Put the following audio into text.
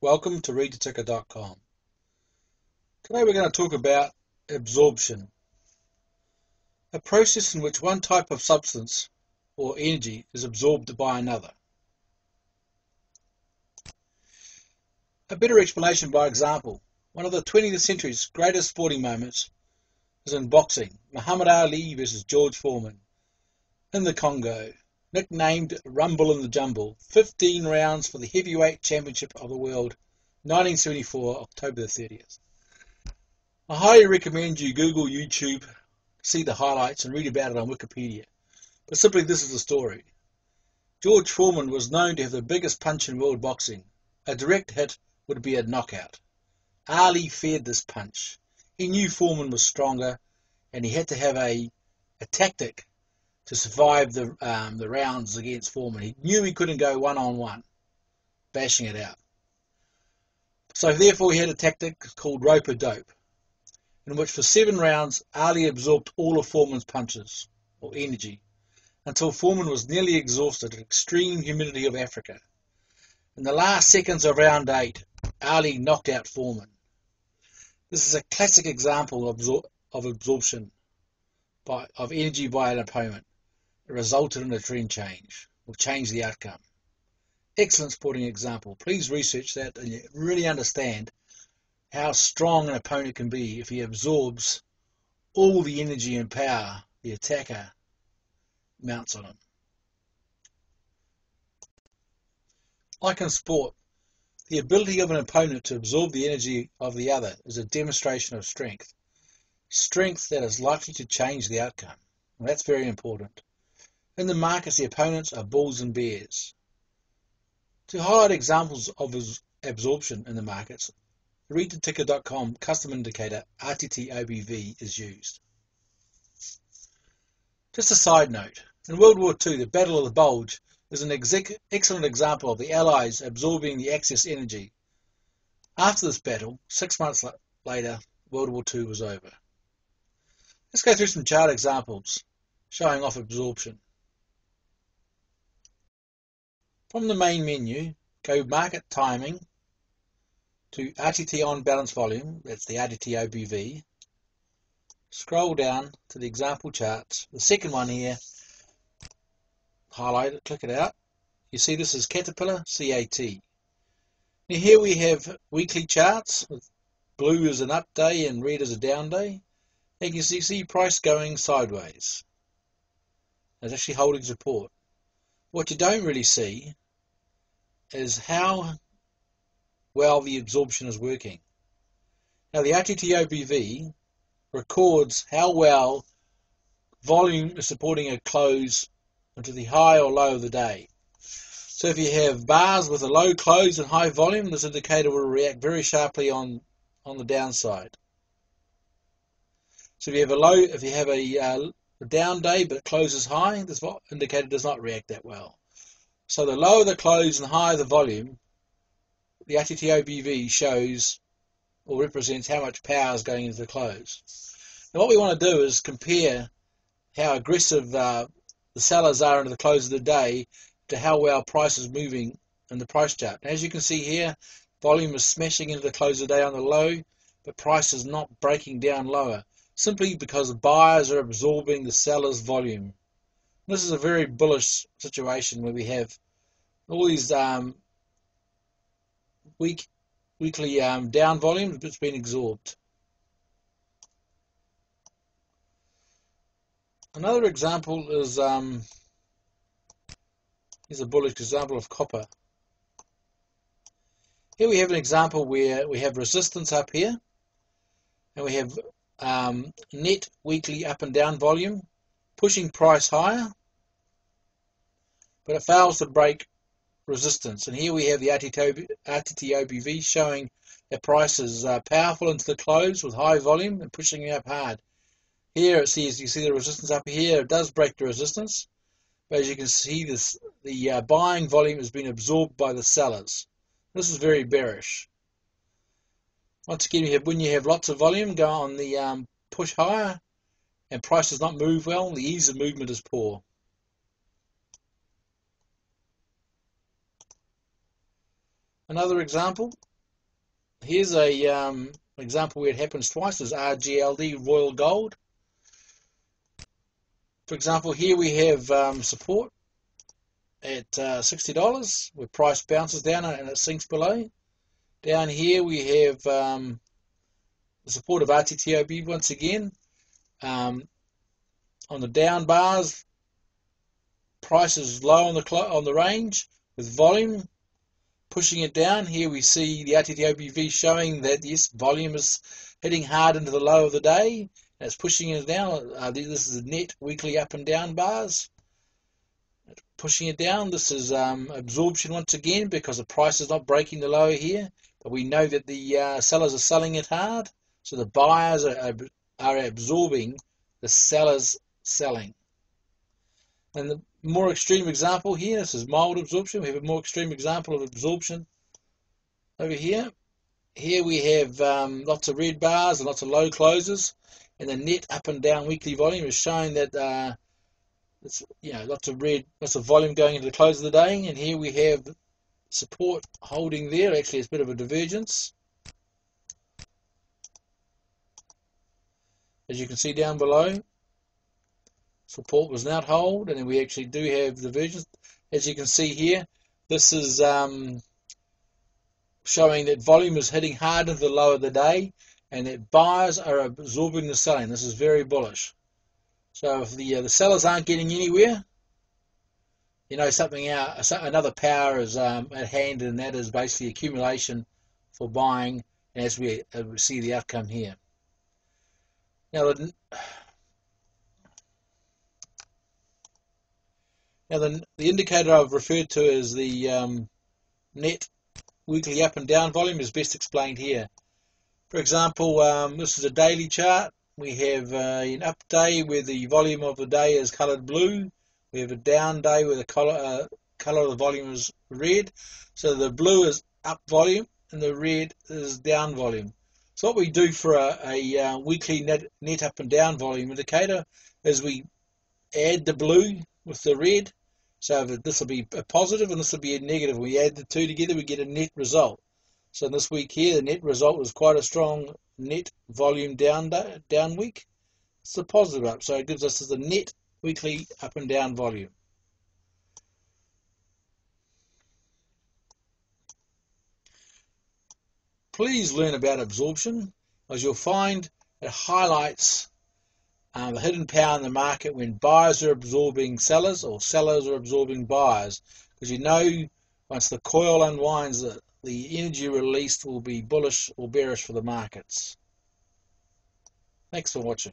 Welcome to readtheticker.com. Today we're going to talk about absorption, a process in which one type of substance or energy is absorbed by another. A better explanation by example. One of the 20th century's greatest sporting moments is in boxing, Muhammad Ali versus George Foreman in the Congo, nicknamed Rumble in the Jumble, 15 rounds for the heavyweight championship of the world, 1974, October the 30th. I highly recommend you Google YouTube, see the highlights and read about it on Wikipedia. But simply this is the story. George Foreman was known to have the biggest punch in world boxing. A direct hit would be a knockout. Ali feared this punch. He knew Foreman was stronger and he had to have a tactic to survive the rounds against Foreman. He knew he couldn't go one-on-one, bashing it out. So therefore he had a tactic called rope-a-dope, in which for 7 rounds Ali absorbed all of Foreman's punches, or energy, until Foreman was nearly exhausted in extreme humidity of Africa. In the last seconds of round 8, Ali knocked out Foreman. This is a classic example of absorption of energy by an opponent. It resulted in a trend change, or changed the outcome. Excellent sporting example. Please research that and you really understand how strong an opponent can be if he absorbs all the energy and power the attacker mounts on him. Like in sport, the ability of an opponent to absorb the energy of the other is a demonstration of strength. Strength that is likely to change the outcome. And that's very important. In the markets, the opponents are bulls and bears. To highlight examples of absorption in the markets, the readtheticker.com custom indicator RTTOBV is used. Just a side note, in World War II, the Battle of the Bulge is an excellent example of the Allies absorbing the excess energy. After this battle, 6 months later, World War II was over. Let's go through some chart examples showing off absorption. From the main menu, go Market Timing to RTT On Balance Volume, that's the RTTOBV. Scroll down to the example charts. The second one here, highlight it, click it out. You see this is Caterpillar CAT. Now here we have weekly charts. Blue is an up day and red is a down day. And you can see price going sideways. It's actually holding support. What you don't really see is how well the absorption is working. Now the RTTOBV records how well volume is supporting a close into the high or low of the day. So if you have bars with a low close and high volume, this indicator will react very sharply on the downside. So if you have a down day but it closes high, this indicator does not react that well. So the lower the close and higher the volume, the RTTOBV shows or represents how much power is going into the close. Now what we want to do is compare how aggressive the sellers are into the close of the day to how well price is moving in the price chart. Now, as you can see here, volume is smashing into the close of the day on the low, but price is not breaking down lower, simply because the buyers are absorbing the seller's volume. This is a very bullish situation where we have all these weekly down volumes that's been absorbed. Another example is here's a bullish example of copper. Here we have an example where we have resistance up here, and we have net weekly up and down volume pushing price higher, but it fails to break resistance. And here we have the RTTOBV showing that price is powerful into the close with high volume and pushing up hard. Here you see the resistance up here. It does break the resistance, but as you can see, the buying volume has been absorbed by the sellers. This is very bearish. Once again, when you have lots of volume go on the push higher and price does not move well, the ease of movement is poor. Another example Here's a example where it happens twice. Is RGLD, Royal Gold. For example, here we have support at $60, where price bounces down and it sinks below. Down here we have the support of RTTOB once again. On the down bars, price is low on the range with volume pushing it down. Here we see the RTTOBV showing that yes, volume is hitting hard into the low of the day. It's pushing it down. This is the net weekly up and down bars. Pushing it down. This is absorption once again because the price is not breaking the low here. But we know that the sellers are selling it hard. So the buyers are absorbing the sellers selling. And the more extreme example here, this is mild absorption. We have a more extreme example of absorption over here. Here we have lots of red bars and lots of low closes. And the net up and down weekly volume is showing that it's, lots of volume going into the close of the day. And here we have support holding there. Actually, it's a bit of a divergence, as you can see down below. Support was not hold, and then we actually do have divergence. As you can see here, this is showing that volume is hitting hard into the low of the day, and that buyers are absorbing the selling. This is very bullish. So if the sellers aren't getting anywhere, something out, another power is at hand, and that is basically accumulation for buying, as we see the outcome here. Now the indicator I've referred to as the net weekly up and down volume is best explained here. For example, this is a daily chart. We have an up day where the volume of the day is coloured blue. We have a down day where the colour of the volume is red. So the blue is up volume and the red is down volume. So what we do for a weekly net up and down volume indicator is we add the blue with the red. So this will be a positive and this will be a negative. We add the two together, we get a net result. So this week here, the net result is quite a strong net volume down week. It's a positive up, so it gives us the net weekly up and down volume. Please learn about absorption, as you'll find it highlights the hidden power in the market when buyers are absorbing sellers or sellers are absorbing buyers. Because once the coil unwinds, the energy released will be bullish or bearish for the markets. Thanks for watching.